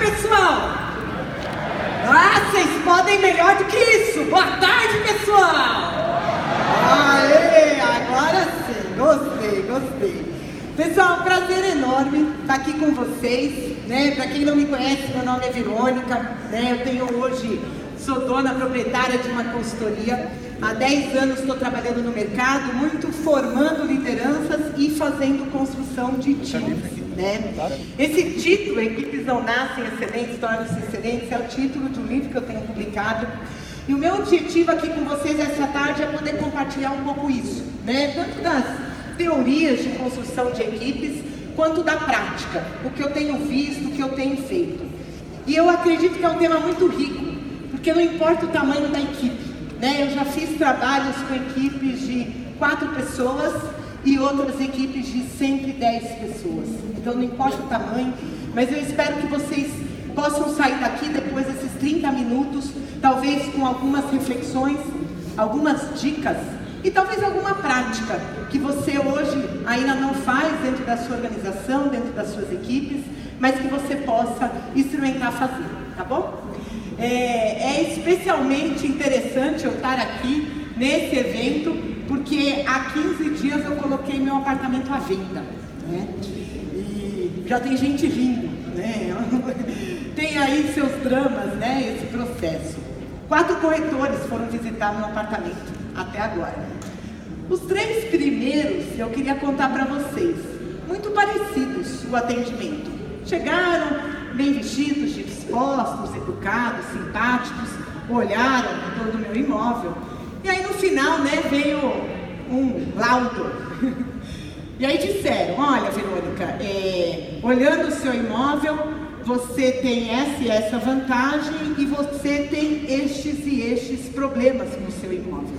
pessoal! Ah, vocês podem melhor do que isso! Boa tarde, pessoal! Aê, agora sim, gostei. Pessoal, um prazer enorme estar aqui com vocês, né? Para quem não me conhece, meu nome é Verônica, né? Eu tenho hoje, sou dona proprietária de uma consultoria. Há 10 anos estou trabalhando no mercado, muito formando lideranças e fazendo construção de times, né? Esse título, Equipes Não Nascem Excelentes, Tornam-se Excelentes, é o título de um livro que eu tenho publicado. E o meu objetivo aqui com vocês essa tarde é poder compartilhar um pouco isso, né? Tanto das teorias de construção de equipes, quanto da prática, o que eu tenho visto, o que eu tenho feito. E eu acredito que é um tema muito rico, porque não importa o tamanho da equipe, né? Eu já fiz trabalhos com equipes de 4 pessoas e outras equipes de 110 pessoas. Então não importa o tamanho, mas eu espero que vocês possam sair daqui depois desses 30 minutos, talvez com algumas reflexões, algumas dicas e talvez alguma prática que você hoje ainda não faz dentro da sua organização, dentro das suas equipes, mas que você possa experimentar fazer, tá bom? É especialmente interessante eu estar aqui nesse evento, porque há 15 dias eu coloquei meu apartamento à venda, né? E já tem gente rindo, né? Tem aí seus dramas, né? Esse processo. 4 corretores foram visitar meu apartamento até agora. Os 3 primeiros eu queria contar para vocês, muito parecidos o atendimento. Chegaram bem vestidos, dispostos, educados, simpáticos, olharam todo o meu imóvel. E aí no final, né, veio um laudo. E aí disseram, olha, Verônica, olhando o seu imóvel, você tem essa e essa vantagem e você tem estes e estes problemas com o seu imóvel.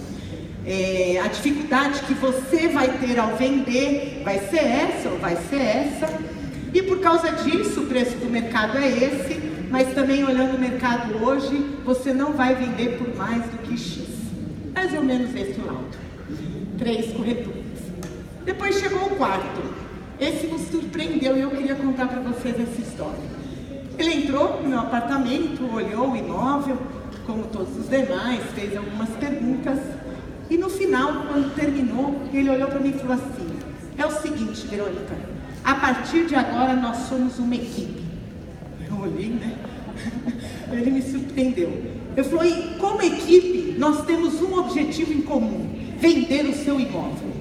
A dificuldade que você vai ter ao vender vai ser essa ou vai ser essa. E por causa disso, o preço do mercado é esse, mas também olhando o mercado hoje, você não vai vender por mais do que X. Mais ou menos esse laudo. 3 corretores. Depois chegou o 4. Esse me surpreendeu e eu queria contar para vocês essa história. Ele entrou no meu apartamento, olhou o imóvel, como todos os demais, fez algumas perguntas. E no final, quando terminou, ele olhou para mim e falou assim, é o seguinte, Verônica, a partir de agora nós somos uma equipe. Eu olhei, né? Ele me surpreendeu. Eu falei, como equipe, nós temos um objetivo em comum, vender o seu imóvel.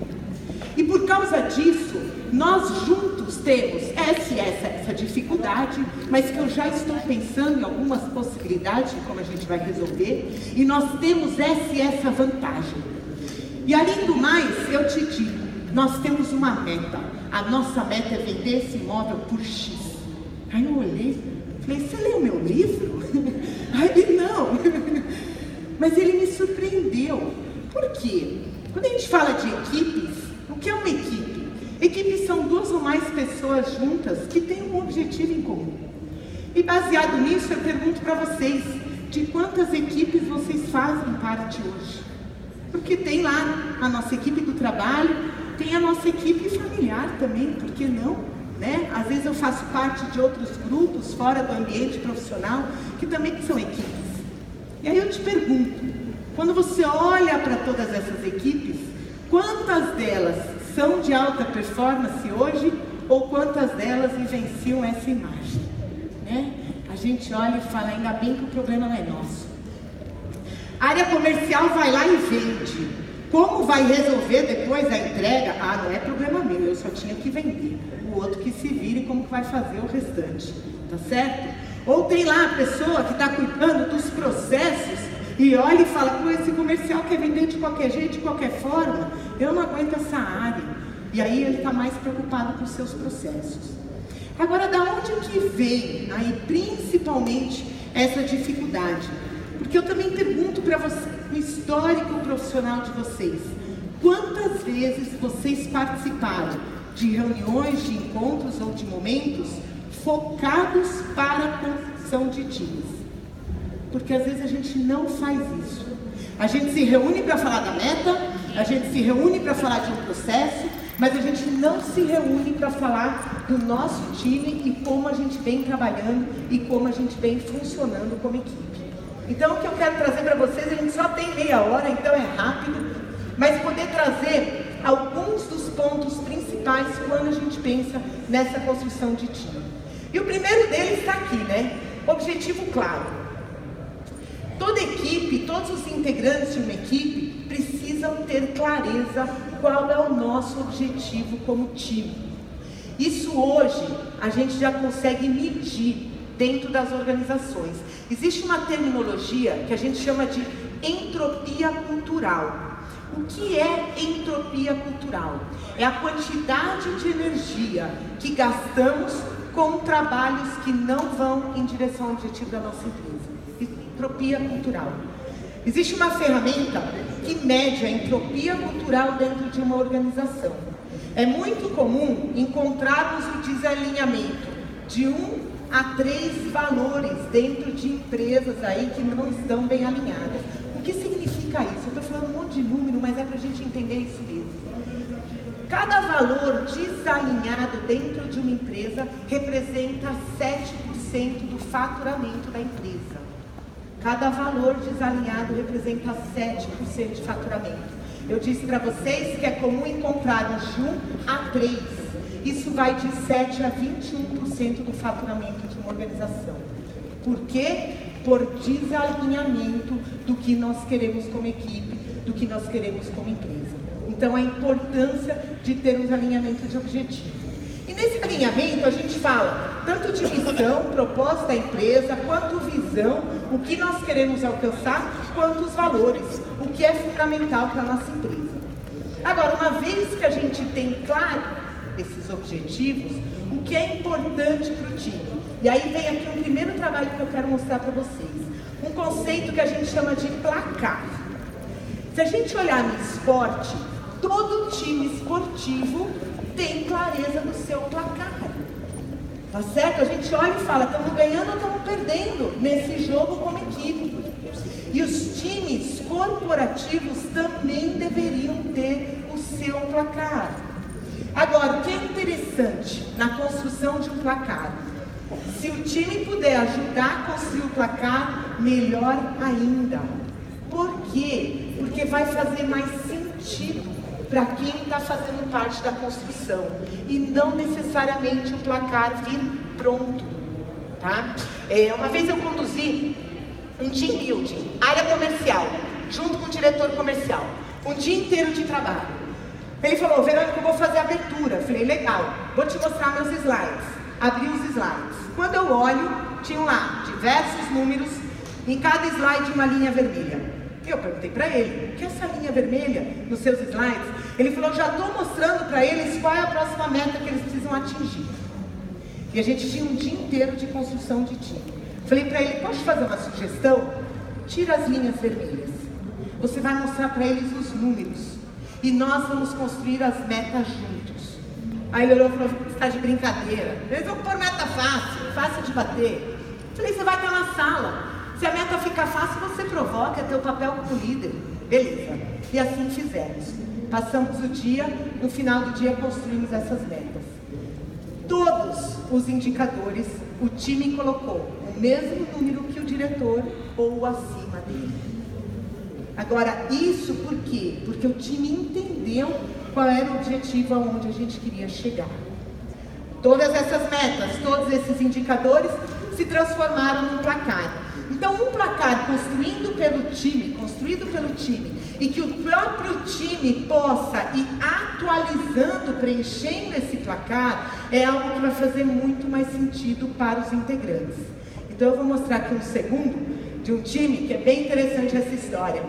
E por causa disso, nós juntos temos essa dificuldade, mas que eu já estou pensando em algumas possibilidades de como a gente vai resolver, e nós temos essa vantagem. E além do mais, eu te digo, nós temos uma meta. A nossa meta é vender esse imóvel por X. Aí eu olhei, falei, você leu meu livro? Aí ele, não. Mas ele me surpreendeu. Por quê? Quando a gente fala de equipes, o que é uma equipe? Equipes são 2 ou mais pessoas juntas que têm um objetivo em comum. E baseado nisso, eu pergunto para vocês, de quantas equipes vocês fazem parte hoje? Porque tem lá a nossa equipe do trabalho, tem a nossa equipe familiar também, por que não? Né? Às vezes eu faço parte de outros grupos fora do ambiente profissional, que também são equipes. E aí eu te pergunto, quando você olha para todas essas equipes, quantas delas são de alta performance hoje, ou quantas delas vivenciam essa imagem? Né? A gente olha e fala, ainda bem que o problema não é nosso. A área comercial vai lá e vende. Como vai resolver depois a entrega? Ah, não é problema meu, eu só tinha que vender. O outro que se vire como que vai fazer o restante, tá certo? Ou tem lá a pessoa que está cuidando dos processos e olha e fala, pô, esse comercial quer vender de qualquer jeito, de qualquer forma, eu não aguento essa área. E aí ele está mais preocupado com os seus processos. Agora, da onde que vem aí principalmente essa dificuldade? Porque eu também pergunto para você, no histórico profissional de vocês, quantas vezes vocês participaram de reuniões, de encontros ou de momentos focados para a construção de times? Porque às vezes a gente não faz isso. A gente se reúne para falar da meta, a gente se reúne para falar de um processo, mas a gente não se reúne para falar do nosso time e como a gente vem trabalhando e como a gente vem funcionando como equipe. Então o que eu quero trazer para vocês, a gente só tem meia hora, então é rápido, mas poder trazer alguns dos pontos principais quando a gente pensa nessa construção de time. E o primeiro deles está aqui, né? Objetivo claro. Toda equipe, todos os integrantes de uma equipe precisam ter clareza qual é o nosso objetivo como time. Isso hoje a gente já consegue medir dentro das organizações. Existe uma terminologia que a gente chama de entropia cultural. O que é entropia cultural? É a quantidade de energia que gastamos com trabalhos que não vão em direção ao objetivo da nossa empresa. Entropia cultural. Existe uma ferramenta que mede a entropia cultural dentro de uma organização. É muito comum encontrarmos o desalinhamento de 1 a 3 valores dentro de empresas aí que não estão bem alinhadas. O que significa isso? Eu estou falando um monte de número, mas é para a gente entender isso mesmo. Cada valor desalinhado dentro de uma empresa representa 7% do faturamento da empresa. Cada valor desalinhado representa 7% de faturamento. Eu disse para vocês que é comum encontrarmos de 1 a 3. Isso vai de 7 a 21% do faturamento de uma organização. Por quê? Por desalinhamento do que nós queremos como equipe, do que nós queremos como empresa. Então, a importância de ter um alinhamento de objetivo. E nesse alinhamento, a gente fala tanto de missão, proposta da empresa, quanto visão, o que nós queremos alcançar, quanto os valores, o que é fundamental para a nossa empresa. Agora, uma vez que a gente tem claro esses objetivos, o que é importante para o time? E aí vem aqui um primeiro trabalho que eu quero mostrar para vocês. Um conceito que a gente chama de placar. Se a gente olhar no esporte, todo time esportivo tem clareza do seu placar. Tá certo? A gente olha e fala, estamos ganhando ou estamos perdendo nesse jogo como equipe. E os times corporativos também deveriam ter o seu placar. Agora, o que é interessante na construção de um placar? Se o time puder ajudar a construir o placar, melhor ainda. Por quê? Porque vai fazer mais sentido para quem está fazendo parte da construção. E não necessariamente o placar vir pronto. Tá? Uma vez eu conduzi um team building, área comercial, junto com o diretor comercial. Um dia inteiro de trabalho. Ele falou, Verônica, eu vou fazer a abertura. Eu falei, legal, vou te mostrar meus slides. Abri os slides. Quando eu olho, tinham lá diversos números, em cada slide uma linha vermelha. Eu perguntei para ele, o que é essa linha vermelha nos seus slides? Ele falou, já estou mostrando para eles qual é a próxima meta que eles precisam atingir. E a gente tinha um dia inteiro de construção de time. Falei para ele, posso fazer uma sugestão? Tira as linhas vermelhas. Você vai mostrar para eles os números. E nós vamos construir as metas juntos. Aí ele olhou e falou, você está de brincadeira. Eles vão pôr meta fácil de bater. Falei, você vai estar na sala. Se a meta ficar fácil, você provoca, é teu papel como líder. Beleza. E assim fizemos. Passamos o dia, no final do dia construímos essas metas. Todos os indicadores, o time colocou o mesmo número que o diretor ou acima dele. Agora, isso por quê? Porque o time entendeu qual era o objetivo aonde a gente queria chegar. Todas essas metas, todos esses indicadores se transformaram num placar. Então, um placar construído pelo time, e que o próprio time possa ir atualizando, preenchendo esse placar, é algo que vai fazer muito mais sentido para os integrantes. Então, eu vou mostrar aqui um segundo de um time que é bem interessante essa história.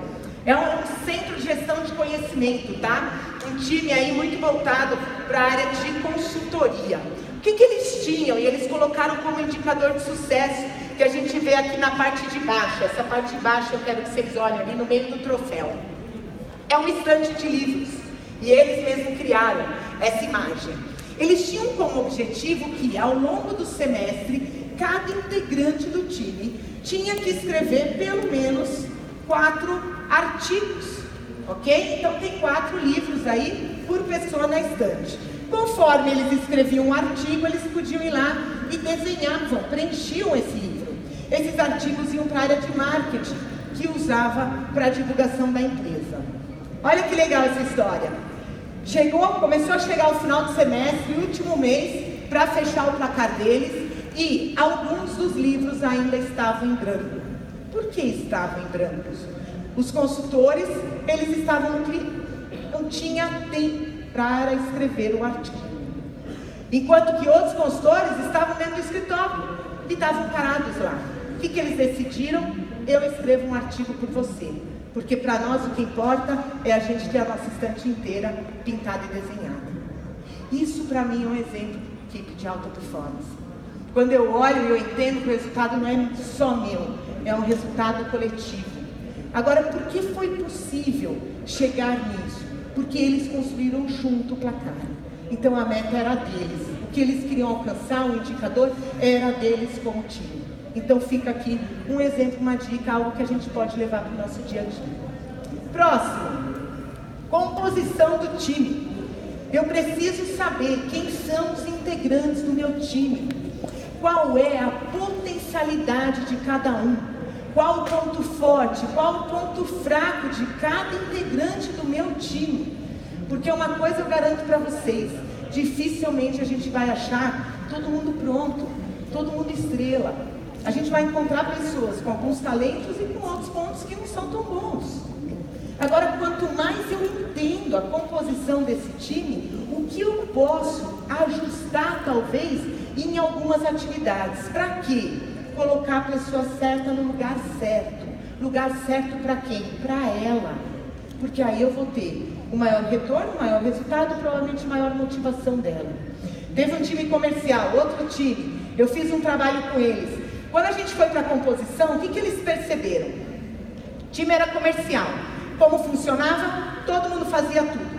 É um centro de gestão de conhecimento, tá? Um time aí muito voltado para a área de consultoria. O que eles tinham? E eles colocaram como indicador de sucesso, que a gente vê aqui na parte de baixo. Essa parte de baixo eu quero que vocês olhem ali no meio do troféu. É um estante de livros. E eles mesmos criaram essa imagem. Eles tinham como objetivo que, ao longo do semestre, cada integrante do time tinha que escrever pelo menos 4 artigos, ok? Então tem 4 livros aí por pessoa na estante. Conforme eles escreviam um artigo, eles podiam ir lá e desenhavam, preenchiam esse livro. Esses artigos iam para a área de marketing, que usava para a divulgação da empresa. Olha que legal essa história. Começou a chegar o final do semestre, último mês, para fechar o placar deles, e alguns dos livros ainda estavam em branco. Por que estavam em brancos? Os consultores, eles estavam não tinha tempo para escrever o artigo. Enquanto que outros consultores estavam dentro do escritório e estavam parados lá. O que eles decidiram? Eu escrevo um artigo por você. Porque para nós o que importa é a gente ter a nossa estante inteira pintada e desenhada. Isso para mim é um exemplo de equipe de alta performance. Quando eu olho e eu entendo que o resultado não é só meu, é um resultado coletivo. Agora, por que foi possível chegar nisso? Porque eles construíram junto o placar. Então a meta era deles. O que eles queriam alcançar, o indicador, era deles como time. Então fica aqui um exemplo, uma dica, algo que a gente pode levar para o nosso dia a dia. Próximo, composição do time. Eu preciso saber quem são os integrantes do meu time. Qual é a potencialidade de cada um. Qual o ponto forte, qual o ponto fraco de cada integrante do meu time. Porque uma coisa eu garanto para vocês, dificilmente a gente vai achar todo mundo pronto, todo mundo estrela. A gente vai encontrar pessoas com alguns talentos e com outros pontos que não são tão bons. Agora, quanto mais eu entendo a composição desse time, o que eu posso ajustar, talvez, em algumas atividades. Para quê? Colocar a pessoa certa no lugar certo. Lugar certo para quem? Para ela. Porque aí eu vou ter o maior retorno, o maior resultado, provavelmente maior motivação dela. Teve um time comercial, outro time. Eu fiz um trabalho com eles. Quando a gente foi para a composição, o que eles perceberam? O time era comercial. Como funcionava? Todo mundo fazia tudo.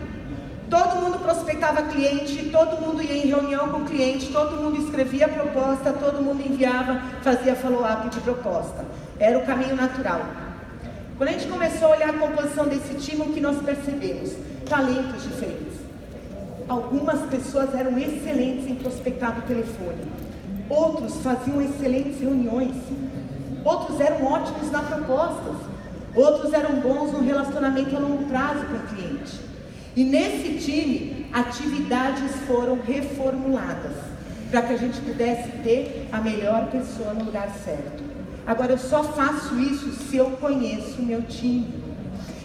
Todo mundo prospectava cliente, todo mundo ia em reunião com o cliente, todo mundo escrevia proposta, todo mundo enviava, fazia follow-up de proposta. Era o caminho natural. Quando a gente começou a olhar a composição desse time, o que nós percebemos? Talentos diferentes. Algumas pessoas eram excelentes em prospectar no telefone. Outros faziam excelentes reuniões. Outros eram ótimos nas propostas. Outros eram bons no relacionamento a longo prazo com o cliente. E nesse time, atividades foram reformuladas para que a gente pudesse ter a melhor pessoa no lugar certo. Agora, eu só faço isso se eu conheço o meu time.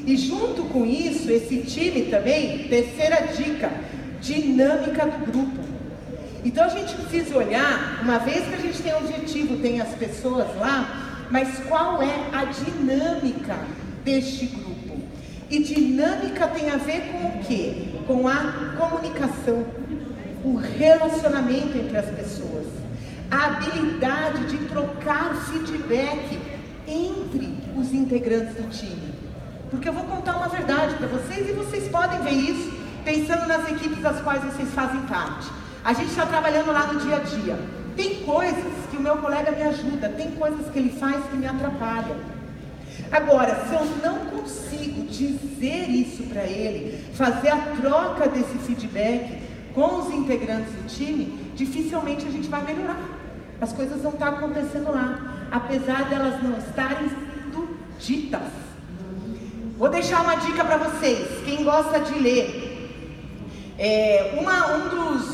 E junto com isso, esse time também, terceira dica, dinâmica do grupo. Então a gente precisa olhar, uma vez que a gente tem objetivo, tem as pessoas lá, mas qual é a dinâmica deste grupo? E dinâmica tem a ver com o quê? Com a comunicação, o relacionamento entre as pessoas, a habilidade de trocar feedback entre os integrantes do time. Porque eu vou contar uma verdade para vocês e vocês podem ver isso pensando nas equipes das quais vocês fazem parte. A gente está trabalhando lá no dia a dia. Tem coisas que o meu colega me ajuda, tem coisas que ele faz que me atrapalham. Agora, se eu não consigo dizer isso para ele, fazer a troca desse feedback com os integrantes do time, dificilmente a gente vai melhorar. As coisas não estão acontecendo lá, apesar delas não estarem sendo ditas. Vou deixar uma dica para vocês, quem gosta de ler. Um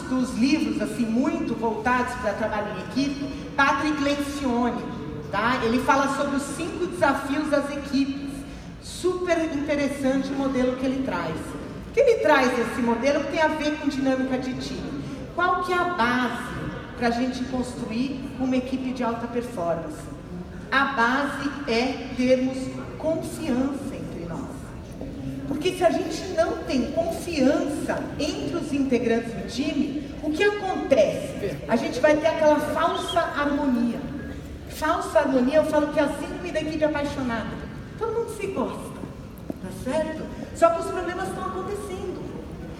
dos livros assim, muito voltados para trabalho em equipe, Patrick Lencioni, tá? Ele fala sobre os 5 desafios das equipes. Super interessante o modelo que ele traz. O que ele traz esse modelo que tem a ver com dinâmica de time? Qual que é a base para a gente construir uma equipe de alta performance? A base é termos confiança entre nós. Porque se a gente não tem confiança entre os integrantes do time, o que acontece? A gente vai ter aquela falsa harmonia. Falsa harmonia, eu falo que é a síndrome da equipe apaixonada. Todo mundo se gosta, tá certo? Só que os problemas estão acontecendo.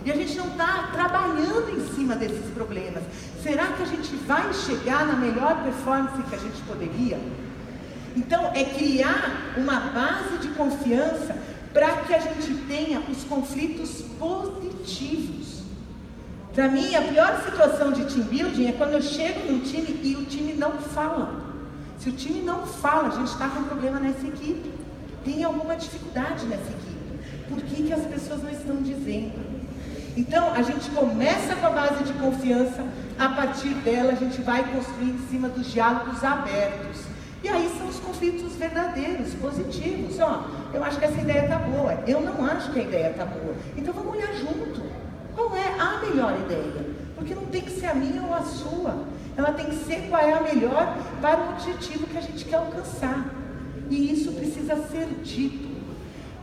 E a gente não está trabalhando em cima desses problemas. Será que a gente vai chegar na melhor performance que a gente poderia? Então, é criar uma base de confiança para que a gente tenha os conflitos positivos. positivos. Para mim, a pior situação de team building é quando eu chego num time e o time não fala. Se o time não fala, a gente está com um problema nessa equipe. Tem alguma dificuldade nessa equipe. Por que as pessoas não estão dizendo? Então, a gente começa com a base de confiança, a partir dela a gente vai construir em cima dos diálogos abertos. E aí são os conflitos verdadeiros, positivos. Eu acho que essa ideia está boa, eu não acho que a ideia está boa. Então vamos olhar junto. Qual é a melhor ideia? Porque não tem que ser a minha ou a sua. Ela tem que ser qual é a melhor para o objetivo que a gente quer alcançar. E isso precisa ser dito.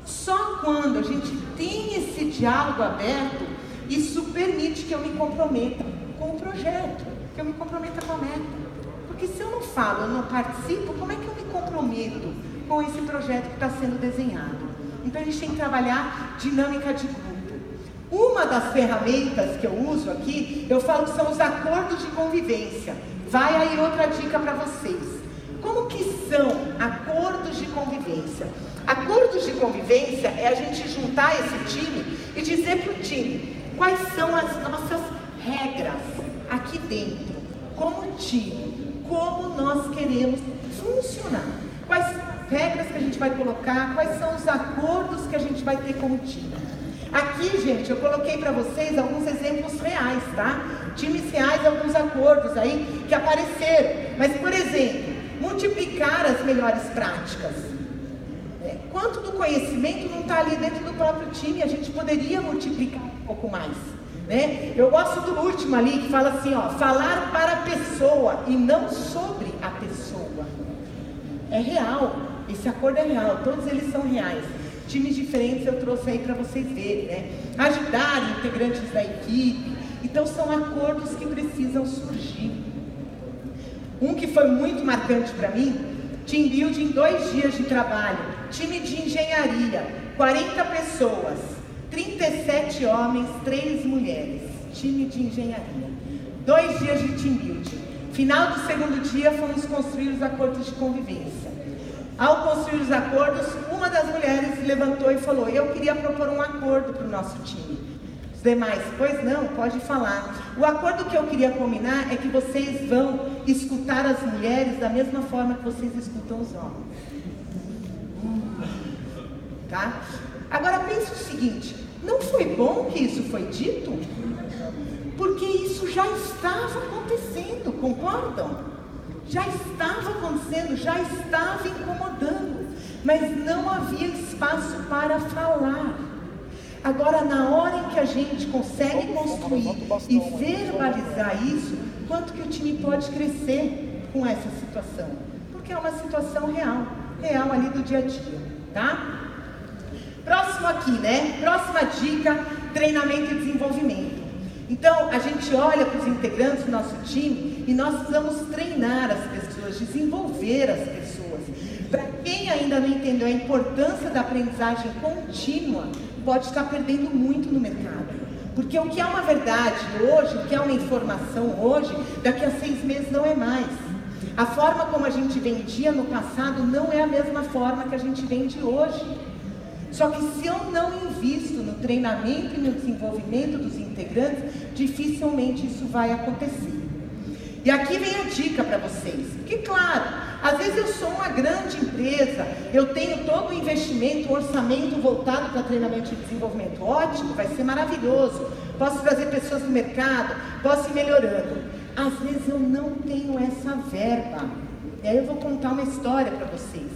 Só quando a gente tem esse diálogo aberto, isso permite que eu me comprometa com o projeto, que eu me comprometa com a meta. Porque se eu não falo, eu não participo, como é que eu me comprometo com esse projeto que está sendo desenhado? Então a gente tem que trabalhar dinâmica de grupo. Uma das ferramentas que eu uso aqui, eu falo que são os acordos de convivência. Vai aí outra dica para vocês. Como que são acordos de convivência? Acordos de convivência é a gente juntar esse time e dizer para o time quais são as nossas regras aqui dentro, como time, como nós queremos funcionar. Quais são as regras que a gente vai colocar, quais são os acordos que a gente vai ter como time. Aqui, gente, eu coloquei para vocês alguns exemplos reais, tá? Times reais, alguns acordos aí que apareceram. Mas, por exemplo, multiplicar as melhores práticas. Quanto do conhecimento não está ali dentro do próprio time, a gente poderia multiplicar um pouco mais, né? Eu gosto do último ali, que fala assim, falar para a pessoa e não sobre a pessoa. É real, esse acordo é real, todos eles são reais. Times diferentes eu trouxe aí para vocês verem, né? Ajudar integrantes da equipe. Então são acordos que precisam surgir. Um que foi muito marcante para mim, team building, 2 dias de trabalho, time de engenharia, 40 pessoas, 37 homens, 3 mulheres, time de engenharia, 2 dias de team building. Final do segundo dia fomos construir os acordos de convivência. Ao construir os acordos, uma das mulheres se levantou e falou: eu queria propor um acordo para o nosso time. Os demais: pois não, pode falar. O acordo que eu queria combinar é que vocês vão escutar as mulheres da mesma forma que vocês escutam os homens. Tá? Agora pense o seguinte: não foi bom que isso foi dito? Porque isso já estava acontecendo, concordam? Já estava acontecendo, já estava incomodando, mas não havia espaço para falar. Agora, na hora em que a gente consegue construir e verbalizar isso, quanto que o time pode crescer com essa situação? Porque é uma situação real, real ali do dia a dia, tá? Próximo aqui, né? Próxima dica, treinamento e desenvolvimento. Então, a gente olha para os integrantes do nosso time e nós precisamos treinar as pessoas, desenvolver as pessoas. Para quem ainda não entendeu a importância da aprendizagem contínua, pode estar perdendo muito no mercado. Porque o que é uma verdade hoje, o que é uma informação hoje, daqui a 6 meses não é mais. A forma como a gente vendia no passado não é a mesma forma que a gente vende hoje. Só que se eu não invisto no treinamento e no desenvolvimento dos integrantes, dificilmente isso vai acontecer. E aqui vem a dica para vocês. Porque, claro, às vezes eu sou uma grande empresa, eu tenho todo o investimento, o orçamento voltado para treinamento e desenvolvimento. Ótimo, vai ser maravilhoso. Posso trazer pessoas do mercado, posso ir melhorando. Às vezes eu não tenho essa verba. E aí eu vou contar uma história para vocês.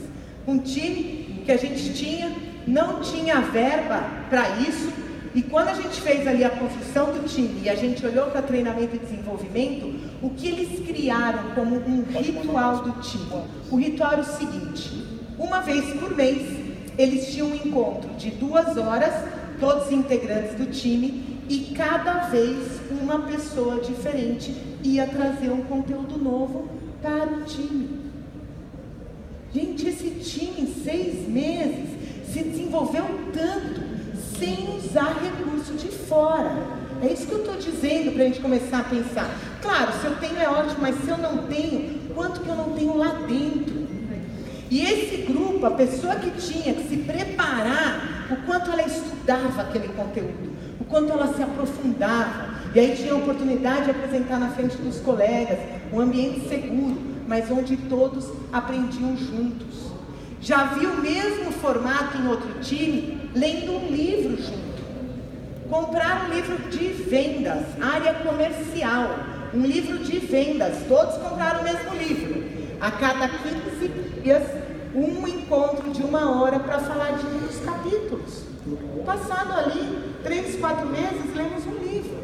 Um time que a gente não tinha verba para isso, e quando a gente fez ali a construção do time e a gente olhou para treinamento e desenvolvimento, o que eles criaram como um ritual do time? O ritual era o seguinte: uma vez por mês eles tinham um encontro de 2 horas, todos os integrantes do time, e cada vez uma pessoa diferente ia trazer um conteúdo novo para o time. Gente, esse time em 6 meses se desenvolveu tanto, sem usar recurso de fora. É isso que eu estou dizendo para a gente começar a pensar. Claro, se eu tenho é ótimo, mas se eu não tenho, quanto que eu não tenho lá dentro? E esse grupo, a pessoa que tinha que se preparar, o quanto ela estudava aquele conteúdo, o quanto ela se aprofundava, e aí tinha a oportunidade de apresentar na frente dos colegas, um ambiente seguro, mas onde todos aprendiam juntos. Já vi o mesmo formato em outro time, lendo um livro junto. Comprar um livro de vendas, área comercial, um livro de vendas, todos compraram o mesmo livro. A cada 15 dias, um encontro de 1 hora para falar de um dos capítulos. Passado ali 3, 4 meses, lemos um livro.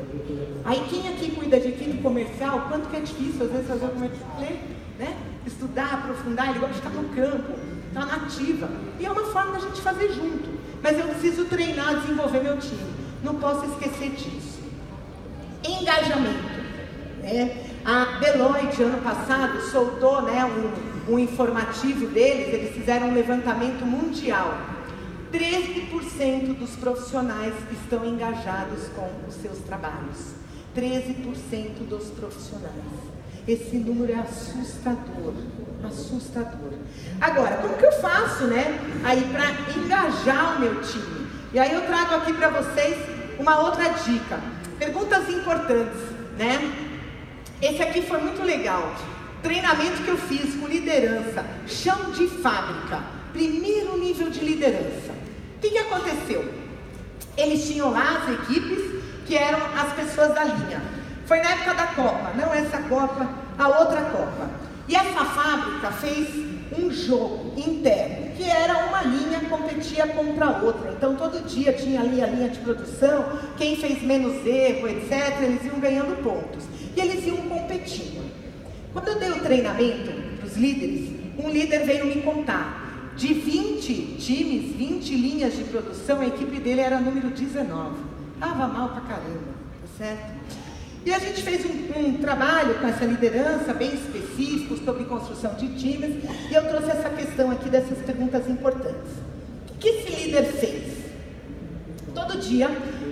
Aí quem aqui cuida de equipe comercial, quanto que é difícil às vezes fazer como é que ler, né? Estudar, aprofundar, ele gosta de ficar no campo, estar na ativa. E é uma forma da gente fazer junto. Mas eu preciso treinar, desenvolver meu time. Não posso esquecer disso. Engajamento. A Deloitte, ano passado, soltou, né, um informativo deles. Eles fizeram um levantamento mundial. 13% dos profissionais estão engajados com os seus trabalhos. 13% dos profissionais. Esse número é assustador, assustador. Agora, como que eu faço, né, aí para engajar o meu time? E aí eu trago aqui para vocês uma outra dica. Perguntas importantes, né? Esse aqui foi muito legal. Treinamento que eu fiz com liderança, chão de fábrica, primeiro nível de liderança. O que aconteceu? Eles tinham lá as equipes que eram as pessoas da linha. Foi na época da Copa, não essa Copa, a outra Copa. E essa fábrica fez um jogo interno, que era uma linha competia contra a outra. Então todo dia tinha ali a linha de produção, quem fez menos erro, etc. Eles iam ganhando pontos. E eles iam competindo. Quando eu dei o treinamento para os líderes, um líder veio me contar. De 20 times, 20 linhas de produção, a equipe dele era número 19. Tava mal pra caramba, tá certo? E a gente fez um trabalho com essa liderança bem específico sobre construção de times, e eu trouxe essa questão aqui dessas perguntas importantes. O que esse líder fez? Todo dia,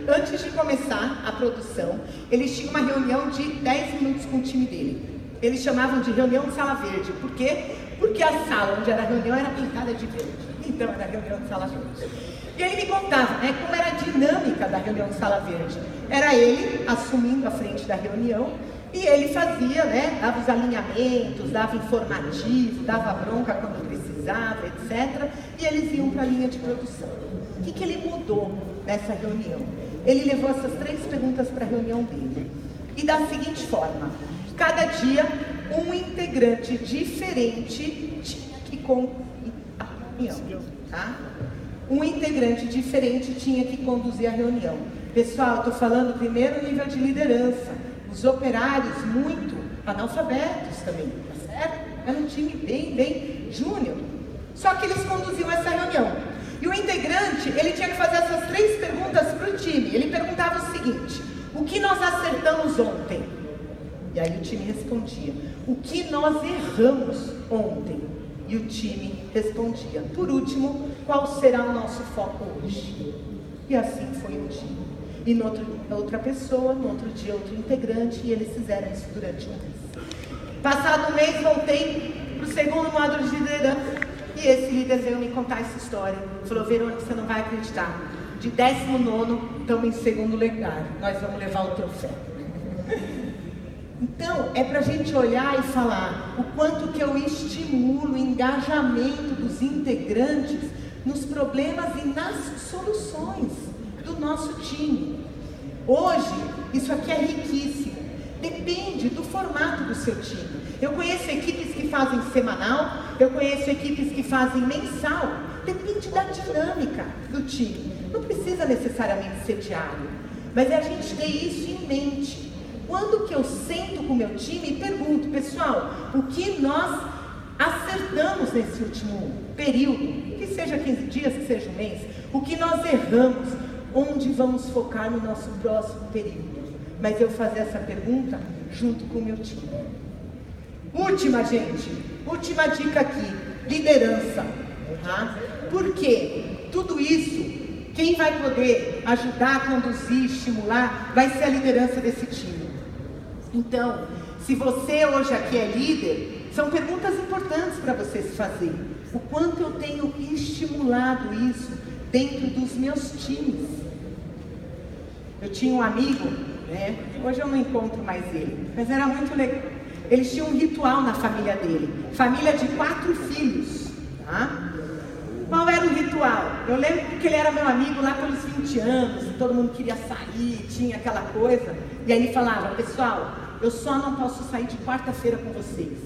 antes de começar a produção, eles tinham uma reunião de 10 minutos com o time dele. Eles chamavam de reunião de sala verde. Por quê? Porque a sala onde era a reunião era pintada de verde. Então era a reunião de sala verde. E ele me contava, né, como era a dinâmica da reunião de sala verde. Era ele assumindo a frente da reunião e ele fazia, né, dava os alinhamentos, dava informativo, dava bronca quando precisava, etc. E eles iam para a linha de produção. O que ele mudou nessa reunião? Ele levou essas 3 perguntas para a reunião dele. E da seguinte forma: cada dia, um integrante diferente tinha que conduzir a reunião, tá? Um integrante diferente tinha que conduzir a reunião. Pessoal, estou falando primeiro nível de liderança. Os operários, muito analfabetos também, tá certo? Era um time bem júnior. Só que eles conduziam essa reunião. E o integrante, ele tinha que fazer essas 3 perguntas para o time. Ele perguntava o seguinte: o que nós acertamos ontem? E aí o time respondia: o que nós erramos ontem? E o time respondia: por último, qual será o nosso foco hoje? E assim foi um dia. E no outra pessoa, no outro dia outro integrante, e eles fizeram isso durante um mês. Passado um mês, voltei para o segundo módulo de liderança, e esse líder veio me contar essa história. Falou: Verônica, você não vai acreditar. De 19º, estamos em segundo lugar. Nós vamos levar o troféu. Então, é para a gente olhar e falar o quanto que eu estimulo o engajamento dos integrantes nos problemas e nas soluções do nosso time. Hoje, isso aqui é riquíssimo. Depende do formato do seu time. Eu conheço equipes que fazem semanal, eu conheço equipes que fazem mensal. Depende da dinâmica do time. Não precisa necessariamente ser diário, mas é a gente ter isso em mente. Quando que eu sento com o meu time e pergunto: pessoal, o que nós acertamos nesse último período, que seja 15 dias, que seja um mês, o que nós erramos, onde vamos focar no nosso próximo período? Mas eu fazer essa pergunta junto com o meu time. Última dica aqui: liderança. Tá? Por quê? Tudo isso, quem vai poder ajudar a conduzir, estimular, vai ser a liderança desse time. Então, se você hoje aqui é líder, são perguntas importantes para você se fazer. O quanto eu tenho estimulado isso dentro dos meus times? Eu tinha um amigo, né? Hoje eu não encontro mais ele, mas era muito legal. Eles tinham um ritual na família dele, família de 4 filhos, tá? Qual era o ritual? Eu lembro que ele era meu amigo lá pelos 20 anos, e todo mundo queria sair, tinha aquela coisa. E aí ele falava, pessoal, eu só não posso sair de quarta-feira com vocês.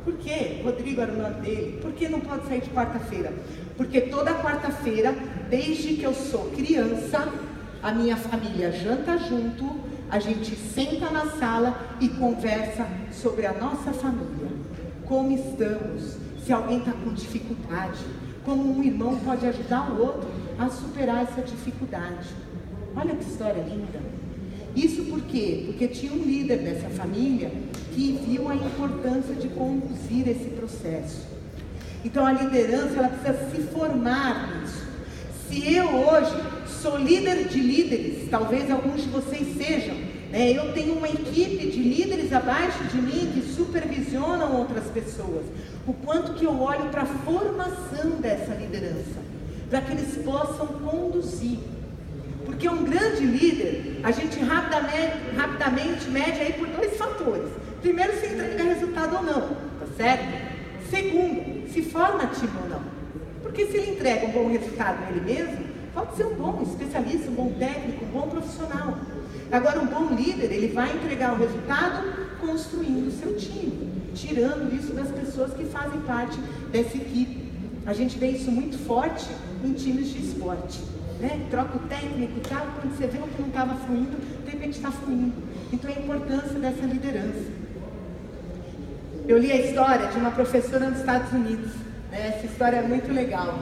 Por quê? Rodrigo era o nome dele. Por que não pode sair de quarta-feira? Porque toda quarta-feira, desde que eu sou criança, a minha família janta junto, a gente senta na sala e conversa sobre a nossa família. Como estamos, se alguém está com dificuldade, como um irmão pode ajudar o outro a superar essa dificuldade. Olha que história linda. Isso por quê? Porque tinha um líder dessa família que viu a importância de conduzir esse processo. Então a liderança, ela precisa se formar nisso. Se eu hoje sou líder de líderes, talvez alguns de vocês sejam, né? Eu tenho uma equipe de líderes abaixo de mim que supervisionam outras pessoas. O quanto que eu olho para a formação dessa liderança, para que eles possam conduzir. Porque um grande líder, a gente rapidamente mede aí por 2 fatores. Primeiro, se entrega resultado ou não, tá certo? Segundo, se forma time ou não. Porque se ele entrega um bom resultado nele mesmo, pode ser um bom especialista, um bom técnico, um bom profissional. Agora, um bom líder, ele vai entregar o resultado construindo o seu time, tirando isso das pessoas que fazem parte dessa equipe. A gente vê isso muito forte em times de esporte, né? Troca o técnico e tal, quando você vê o que não estava fluindo, de repente está fluindo. Então, a importância dessa liderança. Eu li a história de uma professora nos Estados Unidos, né? Essa história é muito legal.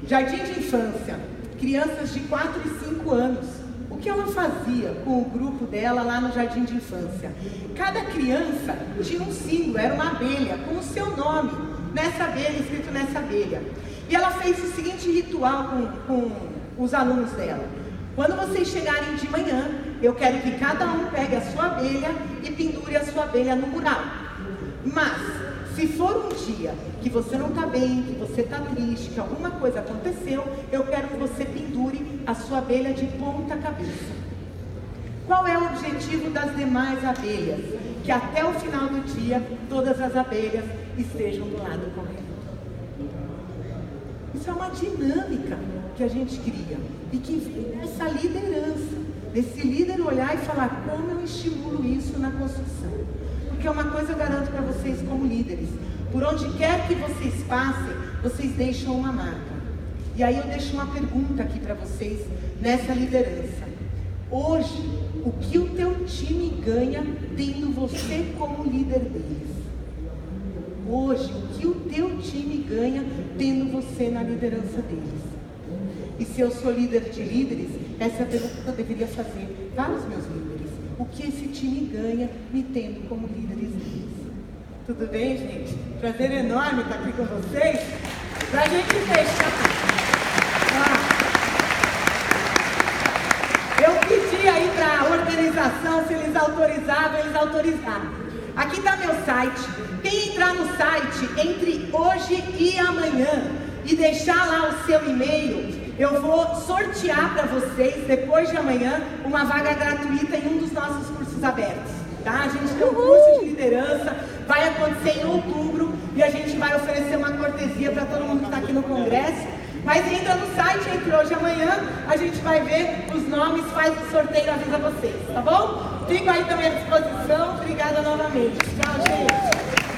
Jardim de infância, crianças de 4 e 5 anos. O que ela fazia com o grupo dela lá no jardim de infância? Cada criança tinha um símbolo, era uma abelha, com o seu nome, nessa abelha, escrito nessa abelha. E ela fez o seguinte ritual com os alunos dela. Quando vocês chegarem de manhã, eu quero que cada um pegue a sua abelha e pendure a sua abelha no mural. Mas, se for um dia que você não está bem, que você está triste, que alguma coisa aconteceu, eu quero que você pendure a sua abelha de ponta cabeça. Qual é o objetivo das demais abelhas? Que até o final do dia, todas as abelhas estejam do lado correto. Isso é uma dinâmica que a gente cria e que vem essa liderança, desse líder olhar e falar como eu estimulo isso na construção. Porque uma coisa eu garanto para vocês como líderes, por onde quer que vocês passem, vocês deixam uma marca. E aí eu deixo uma pergunta aqui para vocês nessa liderança. Hoje, o que o teu time ganha tendo você como líder deles? Hoje, o que o teu time ganha tendo você na liderança deles? E se eu sou líder de líderes, essa é a pergunta que eu deveria fazer para os meus líderes. O que esse time ganha me tendo como líderes deles? Tudo bem, gente? Prazer enorme estar aqui com vocês. Para a gente fechar. Eu pedi aí para a organização se eles autorizavam, eles autorizaram. Aqui está meu site. Quem entrar no site entre hoje e amanhã e deixar lá o seu e-mail, eu vou sortear para vocês, depois de amanhã, uma vaga gratuita em um dos nossos cursos abertos. Tá? A gente tem um curso de liderança, vai acontecer em outubro e a gente vai oferecer uma cortesia para todo mundo que está aqui no congresso. Mas entra no site entre hoje e amanhã, a gente vai ver os nomes, faz o sorteio e avisa vocês, tá bom? Fico aí também à disposição, obrigada novamente. Tchau, gente.